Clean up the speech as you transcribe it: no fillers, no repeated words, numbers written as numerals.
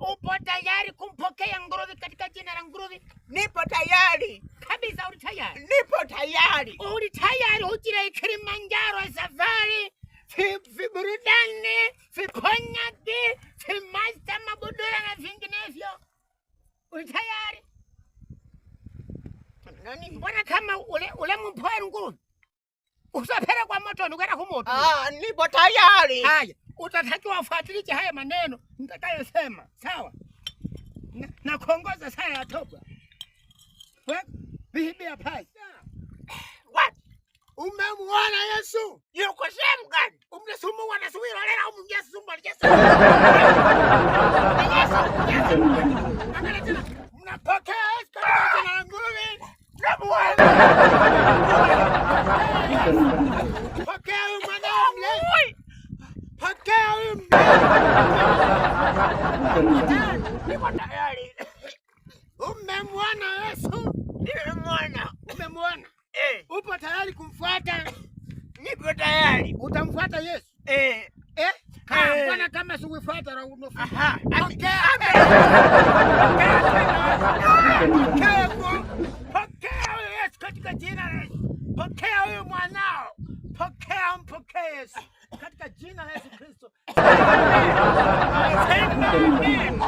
Upo tayari kumpokea nguruwe katika jina la nguruwe? Nipo tayari. Kabisa uli tayari? Nipo tayari. Uli tayari ujire Kilimanjaro safari? Fi burudani, fi konyaki, fi master mabudura na vinginevyo. Uli tayari? Nani? Mbona kama ule mpwere nguruwe? Usapera kwa moto nukera kumoto. Nipo tayari. Haya, utatakiwa ufuatilie haya maneno nitakayosema, sawa? Na kuongoza saa ya toba. Biblia pale. What? Umemwona Yesu? Yuko sehemu gani? Umnasumu wanasuwira leo umngia sumba Yesu. Yesu. Angalia tena. Mnapokea Yesu kwa jina la nguruwe. Namuona. Pokea mwanadamu. Pokea huyu. Nipo tayari. Umemwona Yesu? Nimemwona. Umemwona? Upo tayari kumfuata? Nipo tayari. Utamfuata Yesu? Mbona kama siufuata na unofuata? Pokea Yesu katika jina la Yesu. Pokea huyu mwanao. Mpokea Yesu katika jina la Yesu Kristo. Amen.